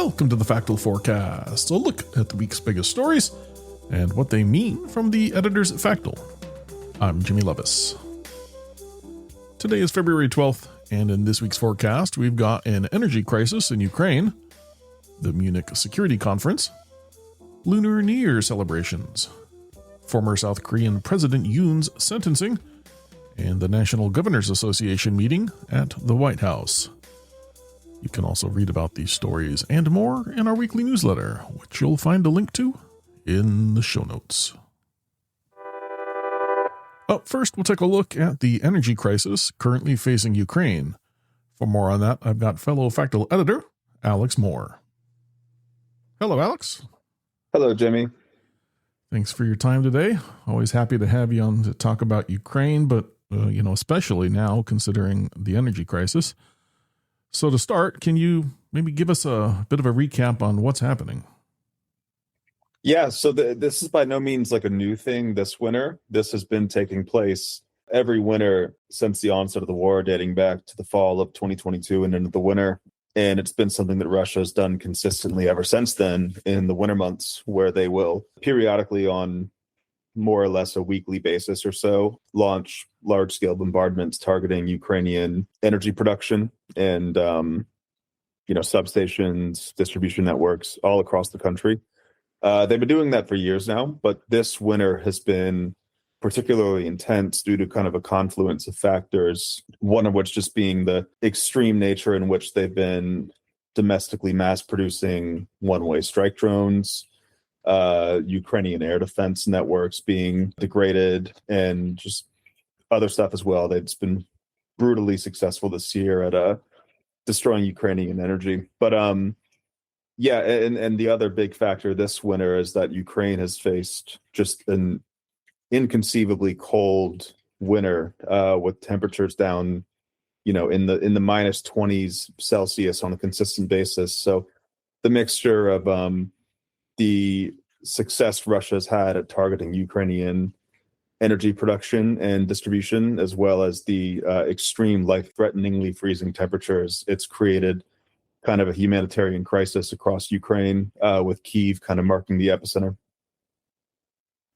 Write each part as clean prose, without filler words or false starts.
Welcome to the Factal Forecast, a look at the week's biggest stories and what they mean from the editors at Factal. I'm Jimmy Lovaas. Today is February 12th, and in this week's forecast, we've got an energy crisis in Ukraine, the Munich Security Conference, Lunar New Year celebrations, former South Korean President Yoon's sentencing, and the National Governors Association meeting at the White House. You can also read about these stories and more in our weekly newsletter, which you'll find a link to in the show notes. Up first, we'll take a look at the energy crisis currently facing Ukraine. For more on that, I've got fellow Factal editor, Alex Moore. Hello, Alex. Hello, Jimmy. Thanks for your time today. Always happy to have you on to talk about Ukraine, but, especially now considering the energy crisis. So to start, can you maybe give us a bit of a recap on what's happening? Yeah, so this is by no means like a new thing this winter. This has been taking place every winter since the onset of the war, dating back to the fall of 2022 and into the winter. And it's been something that Russia has done consistently ever since then in the winter months, where they will periodically, on more or less a weekly basis or so, launch large-scale bombardments targeting Ukrainian energy production and, substations, distribution networks all across the country. They've been doing that for years now, but this winter has been particularly intense due to kind of a confluence of factors, one of which just being the extreme nature in which they've been domestically mass-producing one-way strike drones, Ukrainian air defense networks being degraded, and just other stuff as well. They've just been brutally successful this year at destroying Ukrainian energy. But and the other big factor this winter is that Ukraine has faced just an inconceivably cold winter with temperatures down, in the minus 20s Celsius on a consistent basis. So the mixture of the success Russia's had at targeting Ukrainian energy production and distribution, as well as the extreme life-threateningly freezing temperatures, it's created kind of a humanitarian crisis across Ukraine, with Kyiv kind of marking the epicenter.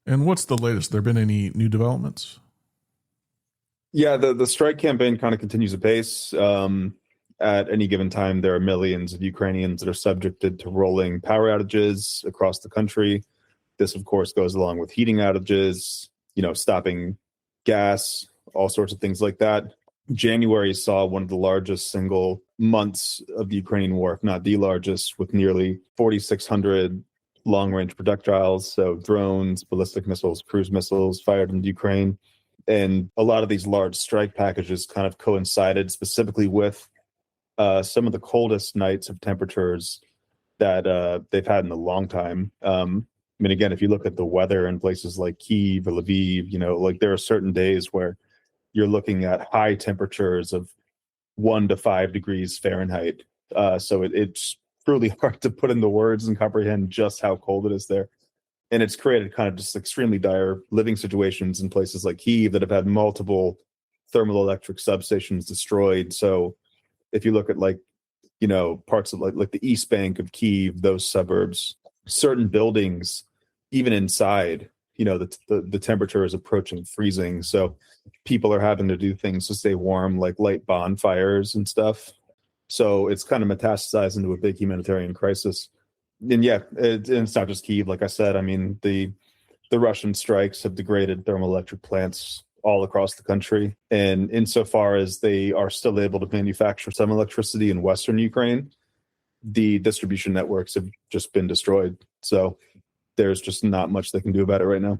And what's the latest? There been any new developments? Yeah, the strike campaign kind of continues apace. At any given time, there are millions of Ukrainians that are subjected to rolling power outages across the country. This, of course, goes along with heating outages, stopping gas, all sorts of things like that. January saw one of the largest single months of the Ukrainian war, if not the largest, with nearly 4,600 long-range projectiles, so drones, ballistic missiles, cruise missiles fired into Ukraine. And a lot of these large strike packages kind of coincided specifically with some of the coldest nights of temperatures that they've had in a long time. Again, if you look at the weather in places like Kyiv or Lviv, there are certain days where you're looking at high temperatures of 1 to 5 degrees Fahrenheit. So it's truly hard to put into words and comprehend just how cold it is there. And it's created kind of just extremely dire living situations in places like Kyiv that have had multiple thermal-electric substations destroyed. So if you look at parts of like the East Bank of Kyiv, those suburbs, certain buildings, even inside, the temperature is approaching freezing. So people are having to do things to stay warm, like light bonfires and stuff. So it's kind of metastasized into a big humanitarian crisis. And it's not just Kyiv, like I said. I mean, the Russian strikes have degraded thermoelectric plants all across the country. And insofar as they are still able to manufacture some electricity in Western Ukraine, the distribution networks have just been destroyed. So there's just not much they can do about it right now.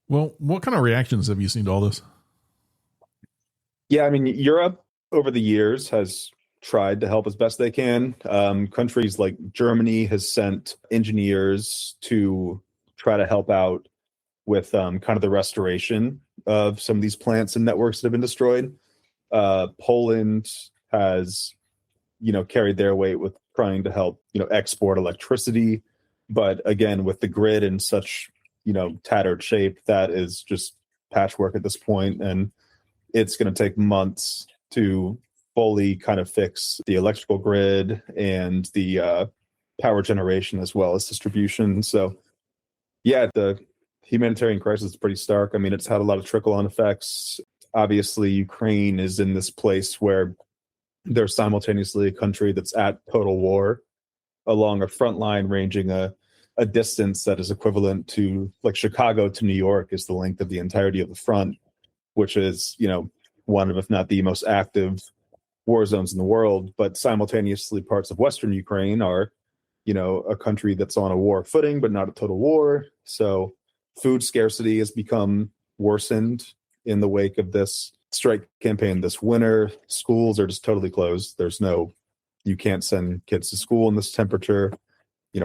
Well, what kind of reactions have you seen to all this? Yeah, Europe over the years has tried to help as best they can. Countries like Germany has sent engineers to try to help out with kind of the restoration of some of these plants and networks that have been destroyed. Poland has, carried their weight with trying to help, export electricity. But again, with the grid in such, tattered shape, that is just patchwork at this point. And it's going to take months to fully kind of fix the electrical grid and the power generation as well as distribution. So, yeah, the humanitarian crisis is pretty stark. I mean, it's had a lot of trickle-on effects. Obviously, Ukraine is in this place where they're simultaneously a country that's at total war along a front line ranging a distance that is equivalent to, like, Chicago to New York is the length of the entirety of the front, which is, one of, if not the most active war zones in the world. But simultaneously, parts of Western Ukraine are, a country that's on a war footing, but not a total war. So food scarcity has become worsened in the wake of this strike campaign this winter. Schools are just totally closed. You can't send kids to school in this temperature.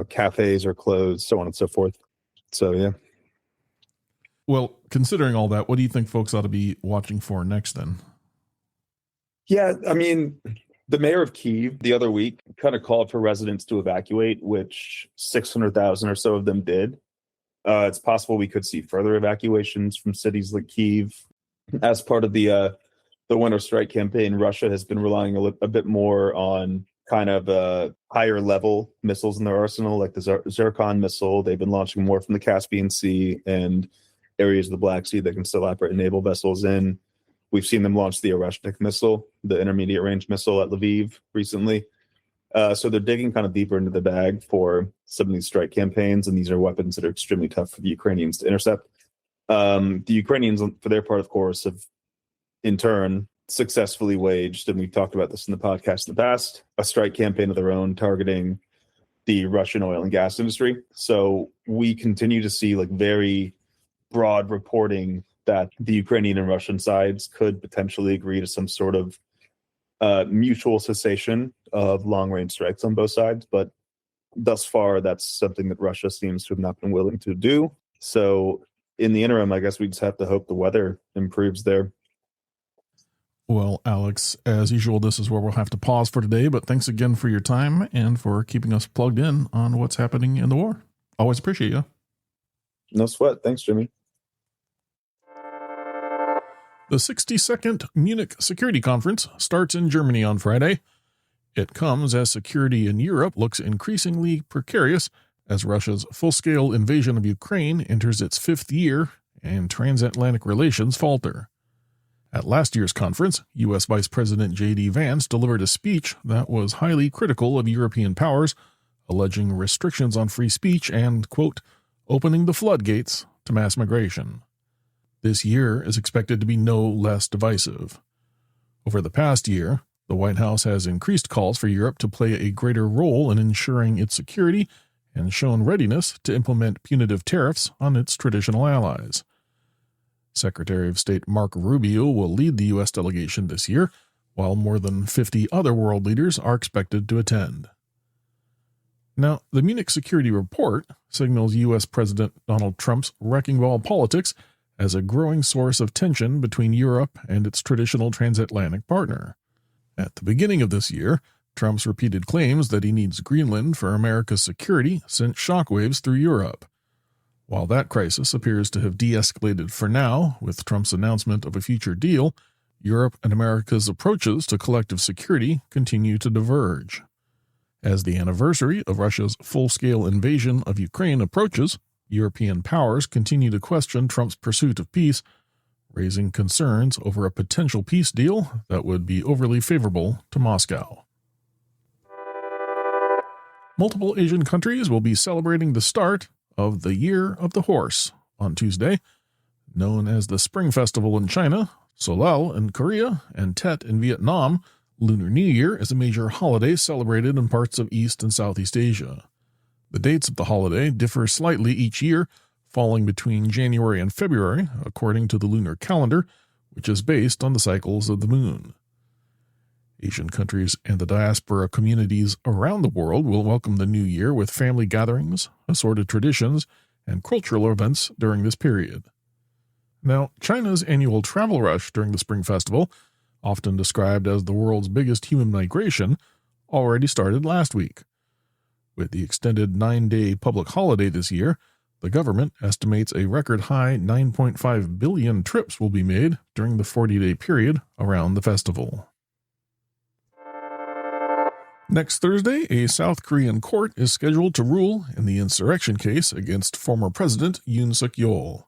Cafes are closed, so on and so forth. So, yeah. Well, considering all that, what do you think folks ought to be watching for next then? Yeah, I mean, the mayor of Kyiv the other week kind of called for residents to evacuate, which 600,000 or so of them did. It's possible we could see further evacuations from cities like Kyiv. As part of the winter strike campaign, Russia has been relying a bit more on kind of higher level missiles in their arsenal, like the Zircon missile. They've been launching more from the Caspian Sea and areas of the Black Sea that can still operate naval vessels in. We've seen them launch the Oreshnik missile, the intermediate range missile at Lviv recently. So they're digging kind of deeper into the bag for some of these strike campaigns, and these are weapons that are extremely tough for the Ukrainians to intercept. The Ukrainians, for their part, of course, have in turn successfully waged, and we've talked about this in the podcast in the past, a strike campaign of their own targeting the Russian oil and gas industry. So we continue to see very broad reporting that the Ukrainian and Russian sides could potentially agree to some sort of mutual cessation of long-range strikes on both sides. But thus far, that's something that Russia seems to have not been willing to do. So in the interim, I guess we just have to hope the weather improves there. Well, Alex, as usual, this is where we'll have to pause for today, but thanks again for your time and for keeping us plugged in on what's happening in the war. Always appreciate you. No sweat. Thanks, Jimmy. The 62nd Munich Security Conference starts in Germany on Friday. It comes as security in Europe looks increasingly precarious as Russia's full-scale invasion of Ukraine enters its fifth year and transatlantic relations falter. At last year's conference, U.S. Vice President J.D. Vance delivered a speech that was highly critical of European powers, alleging restrictions on free speech and, quote, opening the floodgates to mass migration. This year is expected to be no less divisive. Over the past year, the White House has increased calls for Europe to play a greater role in ensuring its security and shown readiness to implement punitive tariffs on its traditional allies. Secretary of State Marco Rubio will lead the U.S. delegation this year, while more than 50 other world leaders are expected to attend. Now, the Munich Security Report signals U.S. President Donald Trump's wrecking ball politics as a growing source of tension between Europe and its traditional transatlantic partner. At the beginning of this year, Trump's repeated claims that he needs Greenland for America's security sent shockwaves through Europe. While that crisis appears to have de-escalated for now with Trump's announcement of a future deal, Europe and America's approaches to collective security continue to diverge. As the anniversary of Russia's full-scale invasion of Ukraine approaches, European powers continue to question Trump's pursuit of peace, raising concerns over a potential peace deal that would be overly favorable to Moscow. Multiple Asian countries will be celebrating the start of the Year of the Horse on Tuesday. Known as the Spring Festival in China, Solal in Korea, and Tet in Vietnam, Lunar New Year is a major holiday celebrated in parts of East and Southeast Asia. The dates of the holiday differ slightly each year, falling between January and February, according to the lunar calendar, which is based on the cycles of the moon. Asian countries and the diaspora communities around the world will welcome the new year with family gatherings, assorted traditions, and cultural events during this period. Now, China's annual travel rush during the Spring Festival, often described as the world's biggest human migration, already started last week. With the extended 9-day public holiday this year, the government estimates a record high 9.5 billion trips will be made during the 40-day period around the festival. Next Thursday, a South Korean court is scheduled to rule in the insurrection case against former President Yoon Suk-yeol.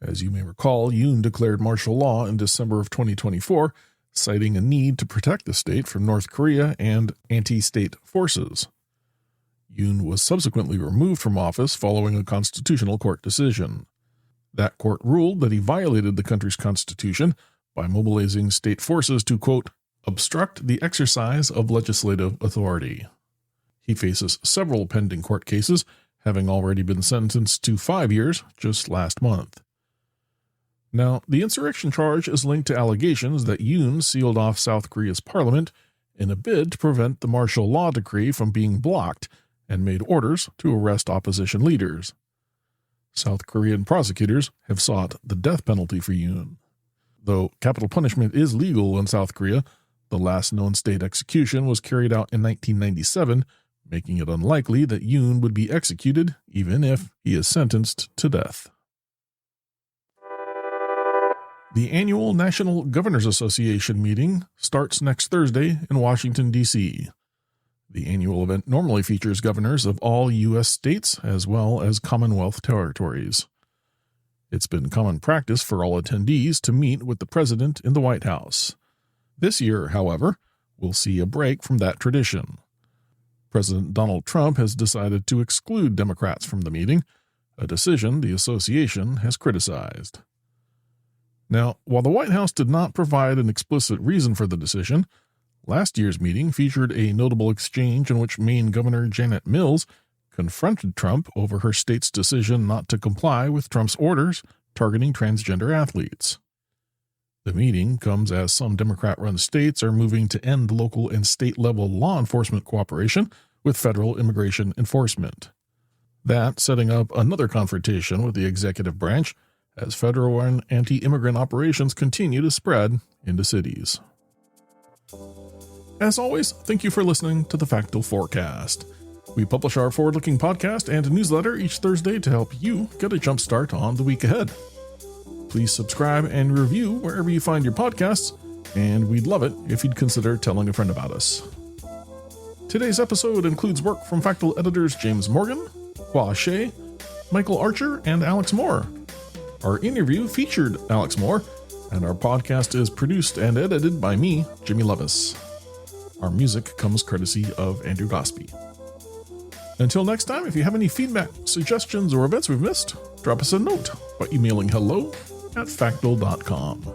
As you may recall, Yoon declared martial law in December of 2024, citing a need to protect the state from North Korea and anti-state forces. Yoon was subsequently removed from office following a constitutional court decision. That court ruled that he violated the country's constitution by mobilizing state forces to, quote, obstruct the exercise of legislative authority. He faces several pending court cases, having already been sentenced to 5 years just last month. Now, the insurrection charge is linked to allegations that Yoon sealed off South Korea's parliament in a bid to prevent the martial law decree from being blocked and made orders to arrest opposition leaders. South Korean prosecutors have sought the death penalty for Yoon. Though capital punishment is legal in South Korea, the last known state execution was carried out in 1997, making it unlikely that Yoon would be executed even if he is sentenced to death. The annual National Governors Association meeting starts next Thursday in Washington, D.C. The annual event normally features governors of all U.S. states as well as Commonwealth territories. It's been common practice for all attendees to meet with the president in the White House. This year, however, we'll see a break from that tradition. President Donald Trump has decided to exclude Democrats from the meeting, a decision the association has criticized. Now, while the White House did not provide an explicit reason for the decision, last year's meeting featured a notable exchange in which Maine Governor Janet Mills confronted Trump over her state's decision not to comply with Trump's orders targeting transgender athletes. The meeting comes as some Democrat-run states are moving to end local and state-level law enforcement cooperation with federal immigration enforcement. That setting up another confrontation with the executive branch as federal and anti-immigrant operations continue to spread into cities. As always, thank you for listening to the Factal Forecast. We publish our forward-looking podcast and newsletter each Thursday to help you get a jump start on the week ahead. Please subscribe and review wherever you find your podcasts, and we'd love it if you'd consider telling a friend about us. Today's episode includes work from Factal editors James Morgan, Hua Shea, Michael Archer, and Alex Moore. Our interview featured Alex Moore, and our podcast is produced and edited by me, Jimmy Lovaas. Our music comes courtesy of Andrew Gosby. Until next time, if you have any feedback, suggestions, or events we've missed, drop us a note by emailing hello@factal.com.